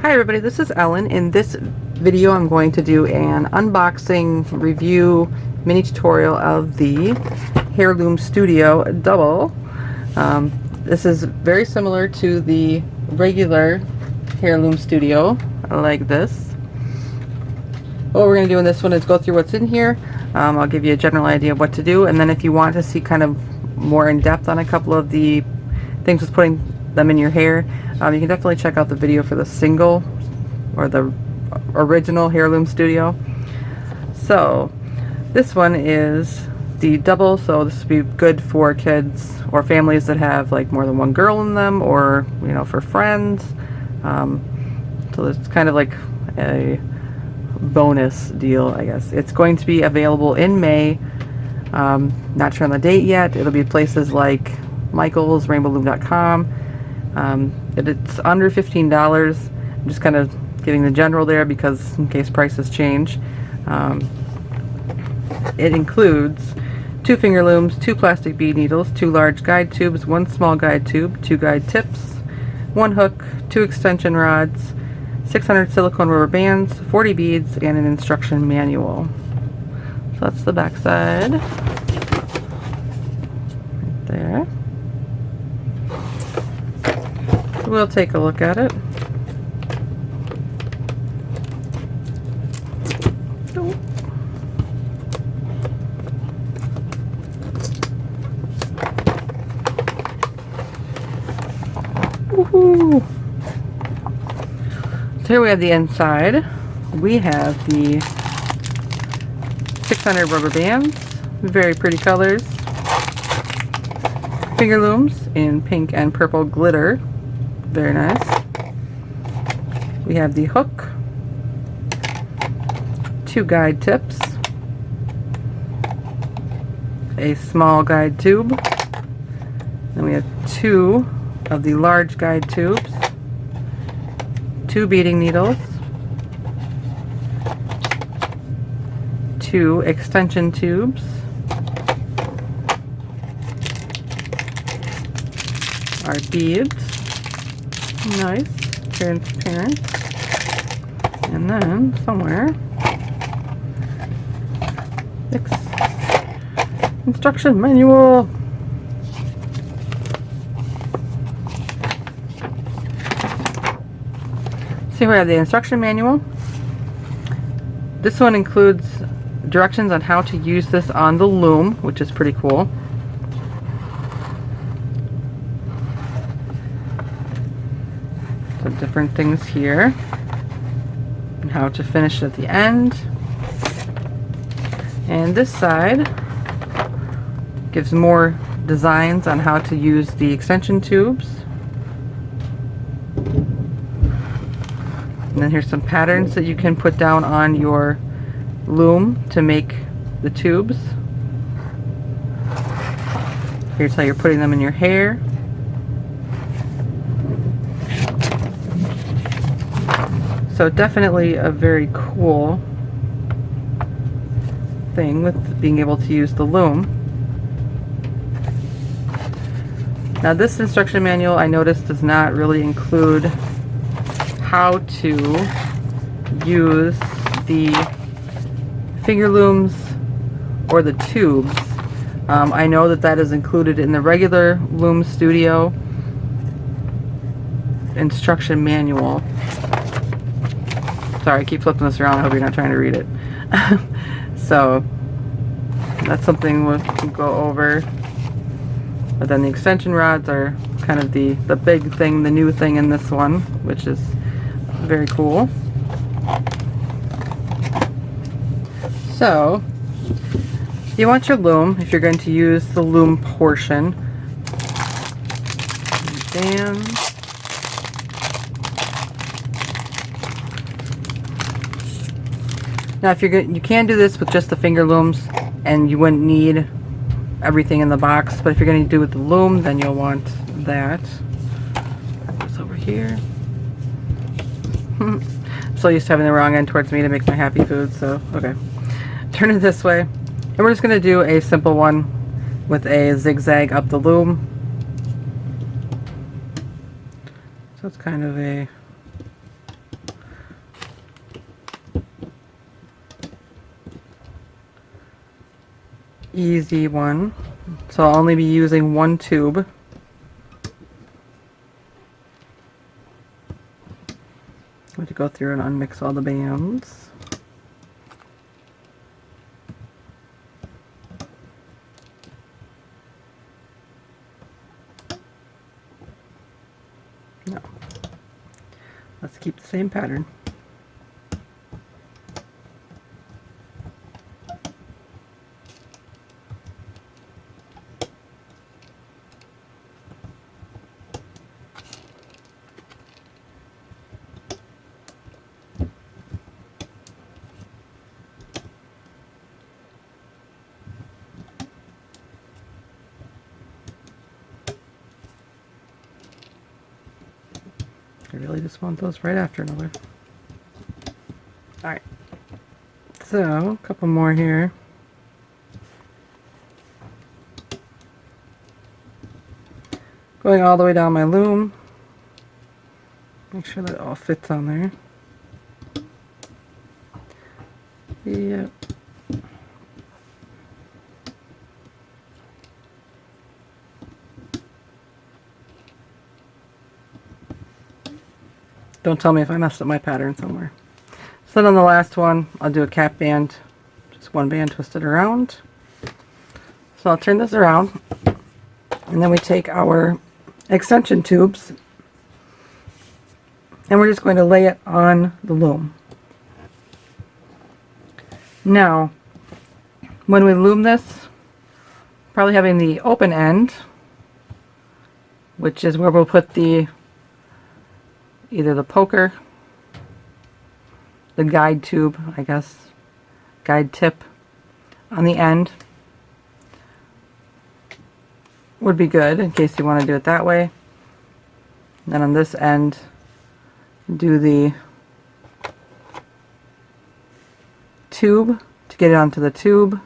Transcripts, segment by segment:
Hi everybody, this is Ellen. In this video I'm going to do an unboxing review mini tutorial of the Hair Loom Studio Double. This is very similar to the regular Hair Loom Studio, like this. What we're going to do in this one is go through what's in here. I'll give you a general idea of what to do, and then if you want to see kind of more in depth on a couple of the things with putting them in your hair, you can definitely check out the video for the single or the original Hair Loom Studio. So this one is the double, so this would be good for kids or families that have like more than one girl in them, or for friends. So it's kind of like a bonus deal, I guess. It's going to be available in May. Not sure on the date yet. It'll be places like Michael's, RainbowLoom.com. It's under $15. I'm just kind of giving the general there because in case prices change. It includes 2 finger looms, 2 plastic bead needles, 2 large guide tubes, 1 small guide tube, 2 guide tips, 1 hook, 2 extension rods, 600 silicone rubber bands, 40 beads, and an instruction manual. So that's the back side. Right there. We'll take a look at it. Woohoo! So here we have the inside. We have the 600 rubber bands, very pretty colors. Finger looms in pink and purple glitter, very nice. We have the hook, 2 guide tips, a small guide tube, then we have 2 of the large guide tubes, 2 beading needles, 2 extension tubes, our beads, nice, transparent, and then somewhere, instruction manual. So here we have the instruction manual. This one includes directions on how to use this on the loom, which is pretty cool. So different things here, and how to finish at the end. And this side gives more designs on how to use the extension tubes. And then here's some patterns that you can put down on your loom to make the tubes. Here's how you're putting them in your hair. So definitely a very cool thing with being able to use the loom. Now this instruction manual, I noticed, does not really include how to use the finger looms or the tubes. I know that that is included in the regular Loom Studio instruction manual. Sorry, I keep flipping this around. I hope you're not trying to read it. So that's something we'll go over. But then the extension rods are kind of the big thing, the new thing in this one, which is very cool. So you want your loom, if you're going to use the loom portion, bands, now if you can do this with just the finger looms and you wouldn't need everything in the box, but if you're going to do it with the loom, then you'll want that. It's over here. I'm so used to having the wrong end towards me to make my happy food, so okay. Turn it this way. And we're just going to do a simple one with a zigzag up the loom. So it's kind of a easy one. So I'll only be using one tube. I'm going to go through and unmix all the bands. No. Let's keep the same pattern. I really just want those right after another. Alright, so a couple more here. Going all the way down my loom. Make sure that it all fits on there. Yep. Don't tell me if I messed up my pattern somewhere. So then on the last one, I'll do a cap band, just one band twisted around. So I'll turn this around, and then we take our extension tubes, and we're just going to lay it on the loom. Now, when we loom this, probably having the open end, which is where we'll put the either the poker, the guide tube, I guess, guide tip on the end would be good in case you want to do it that way. And then on this end, do the tube to get it onto the tube.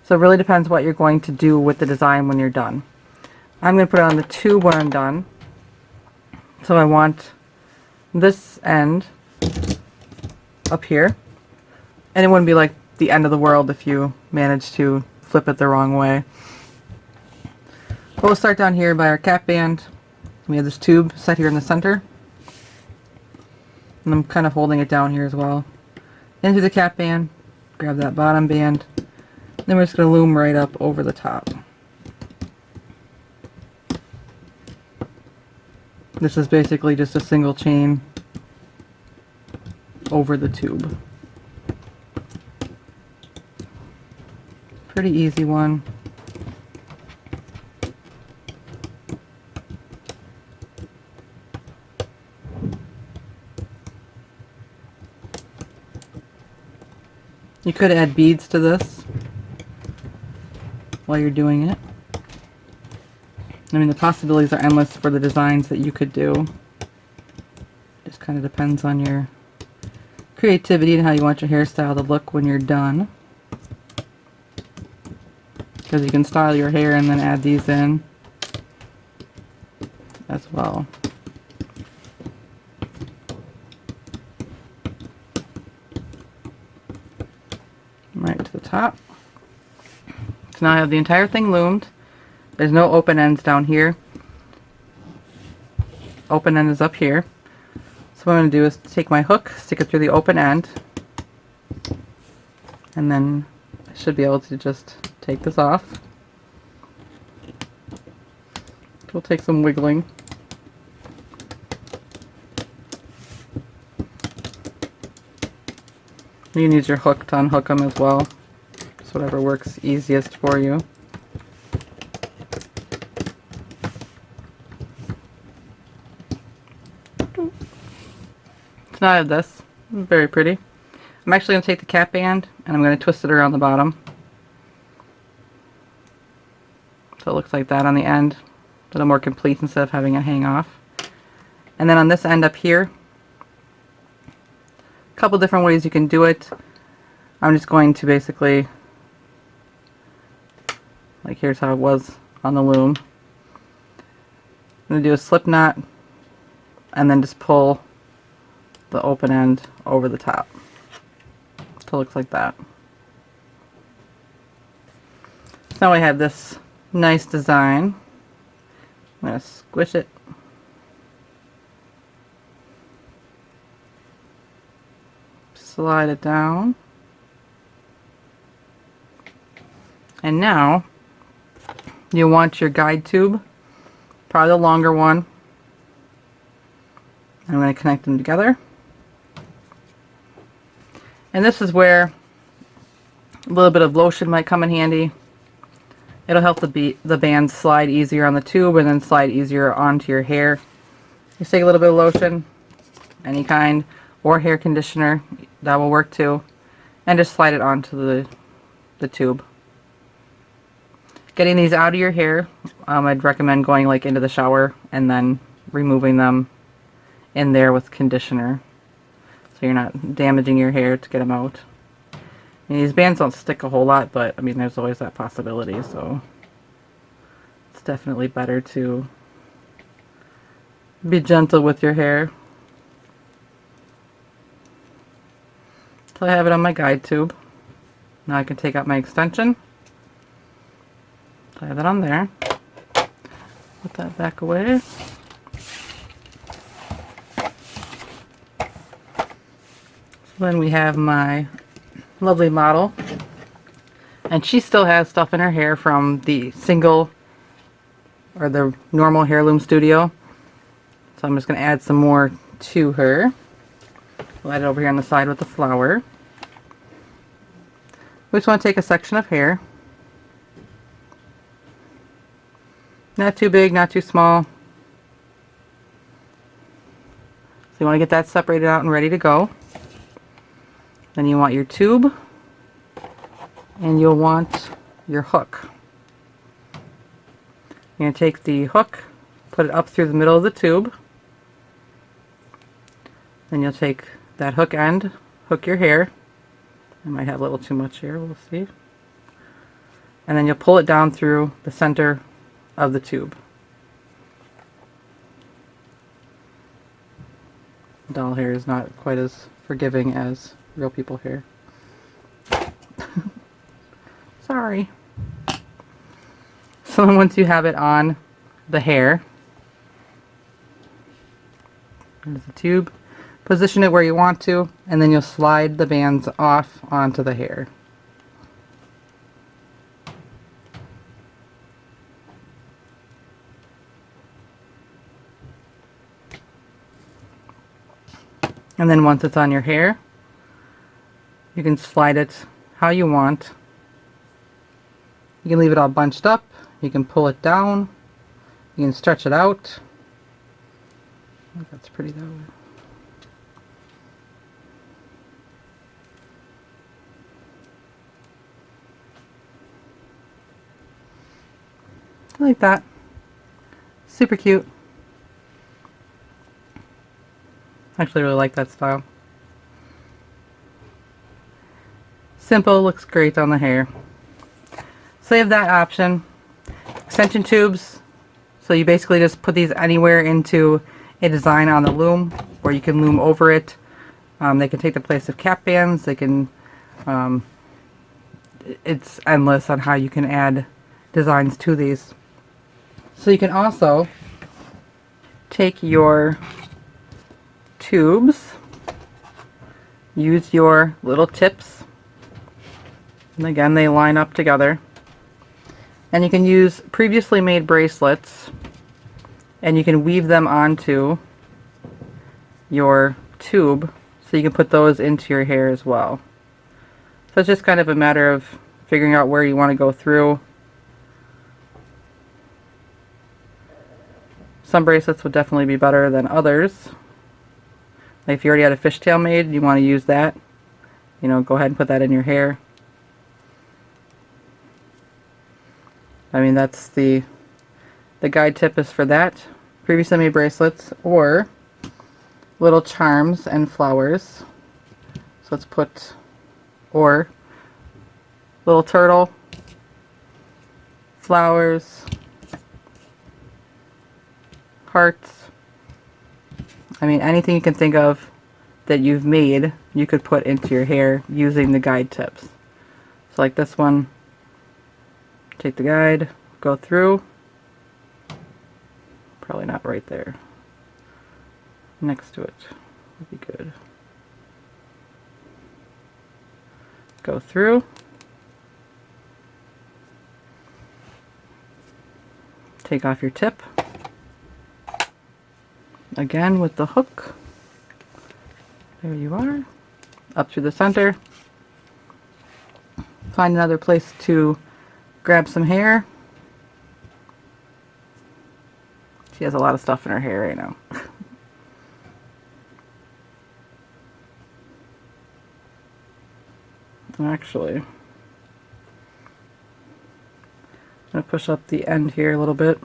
So it really depends what you're going to do with the design when you're done. I'm going to put it on the tube when I'm done. So I want this end up here, and it wouldn't be like the end of the world if you manage to flip it the wrong way. But we'll start down here by our cap band. We have this tube set here in the center, and I'm kind of holding it down here as well. Into the cap band, grab that bottom band, then we're just going to loom right up over the top. This is basically just a single chain over the tube. Pretty easy one. You could add beads to this while you're doing it. I mean, the possibilities are endless for the designs that you could do. Just kind of depends on your creativity and how you want your hairstyle to look when you're done. Because you can style your hair and then add these in as well. Right to the top. So now I have the entire thing loomed. There's no open ends down here. Open end is up here. So what I'm going to do is take my hook, stick it through the open end, and then I should be able to just take this off. It will take some wiggling. You can use your hook to unhook them as well. Just whatever works easiest for you. So now I have this. Very pretty. I'm actually going to take the cap band and I'm going to twist it around the bottom. So it looks like that on the end. A little more complete instead of having it hang off. And then on this end up here, a couple different ways you can do it. I'm just going to basically, like here's how it was on the loom. I'm going to do a slip knot and then just pull the open end over the top. So it looks like that. now I have this nice design. I'm going to squish it. Slide it down. And now you want your guide tube, probably the longer one. I'm going to connect them together. And this is where a little bit of lotion might come in handy. It'll help the bands slide easier on the tube and then slide easier onto your hair. Just take a little bit of lotion, any kind, or hair conditioner, that will work too, and just slide it onto the tube. Getting these out of your hair, I'd recommend going like into the shower and then removing them in there with conditioner, so you're not damaging your hair to get them out. And these bands don't stick a whole lot, but I mean there's always that possibility, so it's definitely better to be gentle with your hair. So I have it on my guide tube. Now I can take out my extension. So I have that on there. Put that back away. So then we have my lovely model. And she still has stuff in her hair from the single or the normal Hair Loom Studio. So I'm just going to add some more to her. We'll add it over here on the side with the flower. We just want to take a section of hair. Not too big, not too small. So you want to get that separated out and ready to go. Then you want your tube. And you'll want your hook. You're going to take the hook, put it up through the middle of the tube. Then you'll take that hook end, hook your hair. I might have a little too much here, we'll see. And then you'll pull it down through the center of the tube. Doll hair is not quite as forgiving as real people hair. Sorry. So once you have it on the hair, there's the tube. Position it where you want to, and then you'll slide the bands off onto the hair. And then once it's on your hair, you can slide it how you want. You can leave it all bunched up, you can pull it down, you can stretch it out. I think that's pretty that way. Like that. Super cute. I actually really like that style. Simple, looks great on the hair. So you have that option. Extension tubes. So you basically just put these anywhere into a design on the loom, or you can loom over it. They can take the place of cap bands. They can, it's endless on how you can add designs to these. So you can also take your tubes, use your little tips, and again they line up together, and you can use previously made bracelets and you can weave them onto your tube, so you can put those into your hair as well. So it's just kind of a matter of figuring out where you want to go through. Some bracelets would definitely be better than others. Like if you already had a fishtail made, you want to use that. You know, go ahead and put that in your hair. I mean, that's the guide tip is for that. Previously made bracelets or little charms and flowers. So let's put, or little turtle, flowers, hearts. I mean, anything you can think of that you've made, you could put into your hair using the guide tips. So like this one, Take the guide, go through, probably not right there, next to it would be good. Go through, take off your tip, again with the hook, there you are, up through the center, find another place to grab some hair. She has a lot of stuff in her hair right now. Actually, I'm going to push up the end here a little bit.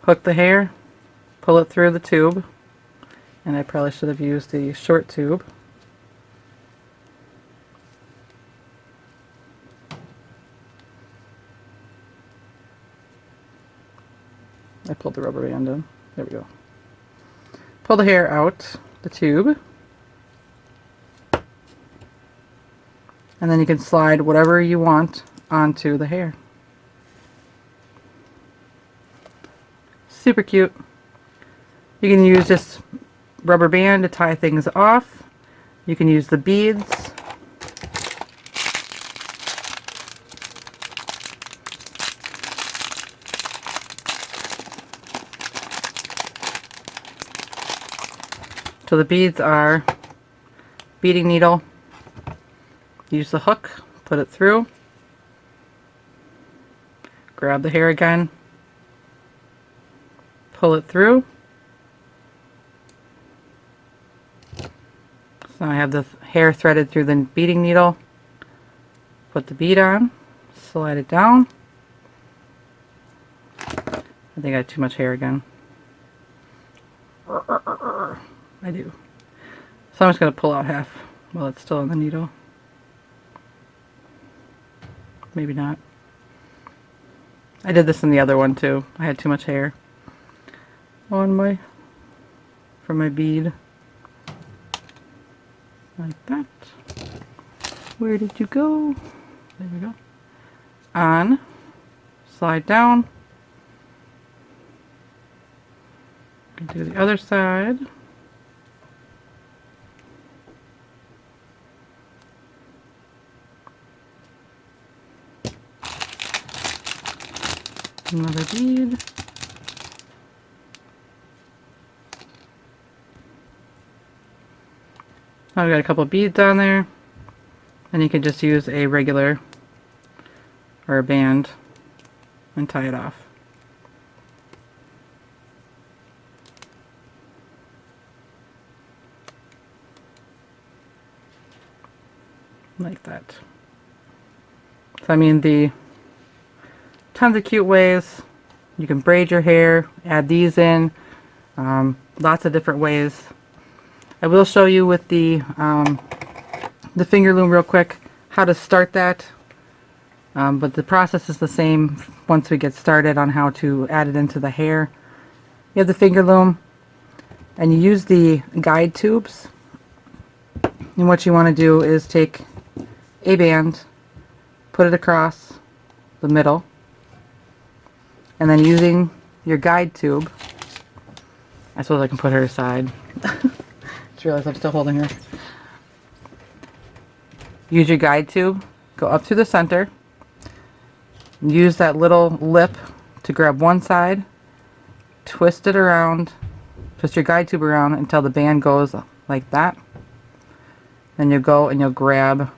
Hook the hair, pull it through the tube, and I probably should have used the short tube. I pulled the rubber band in. There we go. Pull the hair out the tube. And then you can slide whatever you want onto the hair. Super cute. You can use this rubber band to tie things off. You can use the beads. So the beads are beading needle. Use the hook, put it through, grab the hair again, pull it through. So now I have the hair threaded through the beading needle. Put the bead on, slide it down. I think I have too much hair again. I do. So I'm just going to pull out half while it's still on the needle. Maybe not. I did this in the other one too. I had too much hair on my, from my bead. Like that. Where did you go? There we go. On, slide down. Do the other side. Another bead. I've got a couple beads on there, and you can just use a regular or a band and tie it off. Like that. So I mean, the tons of cute ways. You can braid your hair, add these in, lots of different ways. I will show you with the finger loom real quick how to start that, but the process is the same once we get started on how to add it into the hair. You have the finger loom and you use the guide tubes, and what you want to do is take a band, put it across the middle, and then using your guide tube, I suppose I can put her aside. Just realized I'm still holding her. Use your guide tube, go up through the center, use that little lip to grab one side, twist it around, twist your guide tube around until the band goes like that. Then you'll go and you'll grab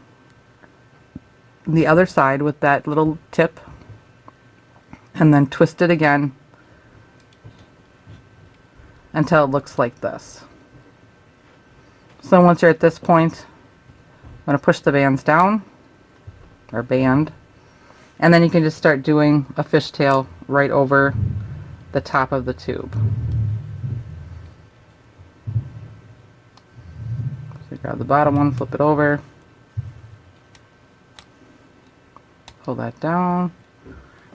the other side with that little tip, and then twist it again until it looks like this. So once you're at this point, I'm going to push the bands down, or band, and then you can just start doing a fishtail right over the top of the tube. So grab the bottom one, flip it over, pull that down.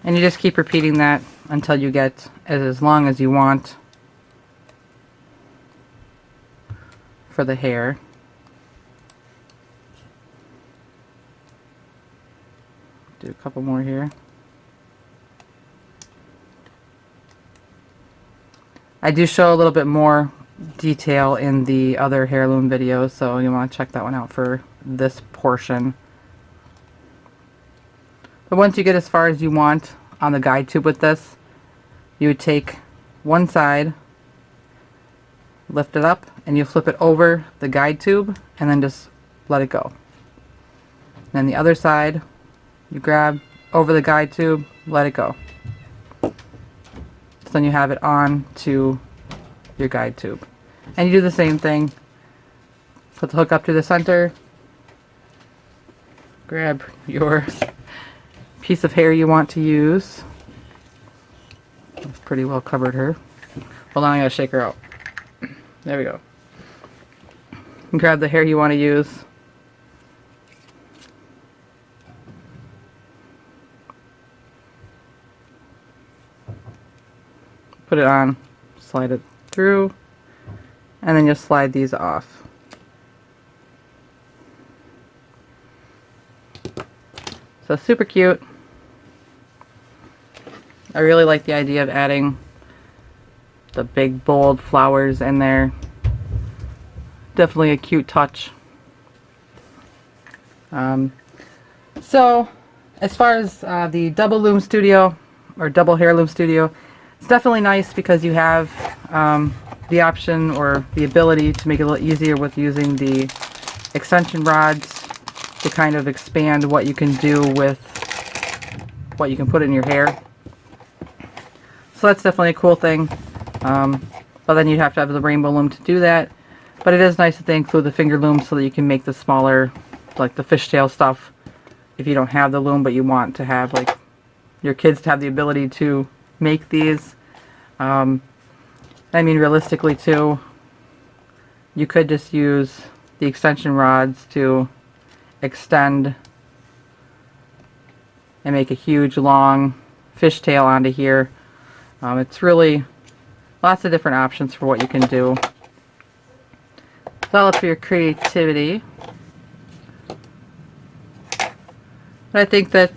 And you just keep repeating that until you get as long as you want for the hair. couple more here. I do show a little bit more detail in the other heirloom videos, so you want to check that one out for this portion. But once you get as far as you want on the guide tube with this, you would take one side, lift it up, and you flip it over the guide tube and then just let it go. Then the other side, you grab over the guide tube, let it go. So then you have it on to your guide tube. And you do the same thing. Put the hook up to the center, grab your piece of hair you want to use. It's pretty well covered her. Hold on, I gotta shake her out. There we go. And grab the hair you want to use. Put it on, slide it through, and then just slide these off. So super cute. I really like the idea of adding the big bold flowers in there. Definitely a cute touch. So as far as the Double Loom Studio or Double Hair Loom Studio, it's definitely nice because you have the option or the ability to make it a little easier with using the extension rods to kind of expand what you can do with what you can put in your hair. So that's definitely a cool thing. But then you'd have to have the Rainbow Loom to do that. But it is nice that they include the finger loom so that you can make the smaller, like the fishtail stuff, if you don't have the loom but you want to have like your kids to have the ability to make these. I mean, realistically too, you could just use the extension rods to extend and make a huge long fishtail onto here. It's really lots of different options for what you can do. It's all up to your creativity. But I think that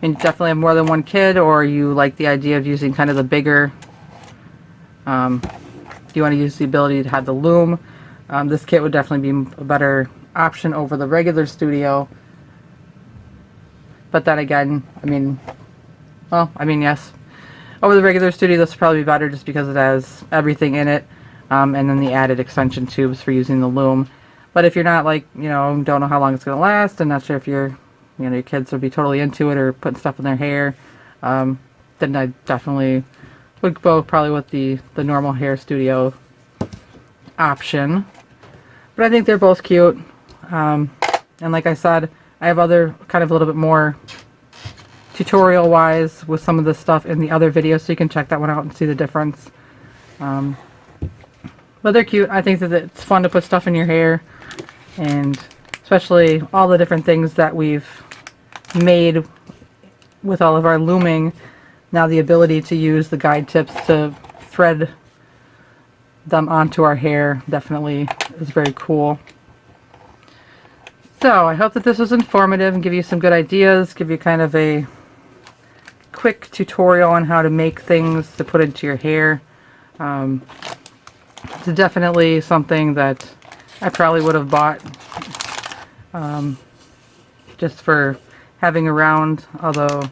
you definitely have more than one kid, or you like the idea of using kind of the bigger, you want to use the ability to have the loom. This kit would definitely be a better option over the regular Studio. But then again, I mean, yes. Over the regular Studio, this would probably be better just because it has everything in it, and then the added extension tubes for using the loom. But if you're not like, don't know how long it's going to last, and not sure if your kids would be totally into it or putting stuff in their hair, then I definitely would go probably with the normal Hair Studio option. But I think they're both cute. And like I said, I have other kind of a little bit more tutorial wise with some of the stuff in the other videos, so you can check that one out and see the difference. But they're cute. I think that it's fun to put stuff in your hair, and especially all the different things that we've made with all of our looming. Now the ability to use the guide tips to thread them onto our hair definitely is very cool. So I hope that this was informative and give you some good ideas, give you kind of a quick tutorial on how to make things to put into your hair. It's definitely something that I probably would have bought just for having around, although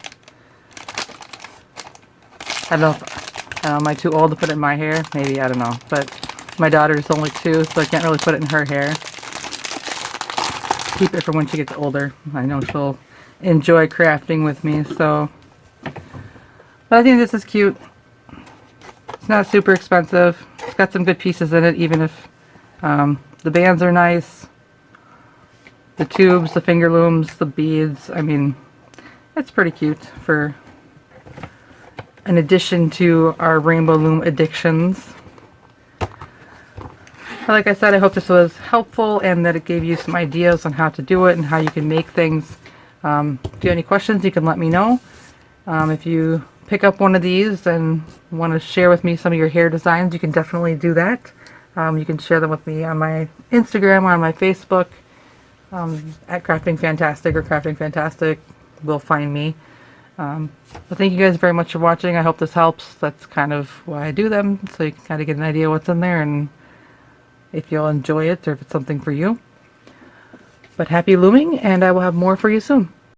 I don't know if, am I too old to put it in my hair? Maybe, I don't know. But my daughter's only 2, so I can't really put it in her hair. Keep it for when she gets older. I know she'll enjoy crafting with me, so. But I think this is cute. It's not super expensive. It's got some good pieces in it, even if the bands are nice. The tubes, the finger looms, the beads. I mean, it's pretty cute for an addition to our Rainbow Loom addictions. Like I said, I hope this was helpful and that it gave you some ideas on how to do it and how you can make things. If you have any questions, you can let me know. If you pick up one of these and want to share with me some of your hair designs, you can definitely do that. You can share them with me on my Instagram or on my Facebook at Crafting Fantastic or Crafting Fantastic will find me. But thank you guys very much for watching. I hope this helps. That's kind of why I do them, so you can kind of get an idea what's in there and if you'll enjoy it or if it's something for you. But happy looming, and I will have more for you soon.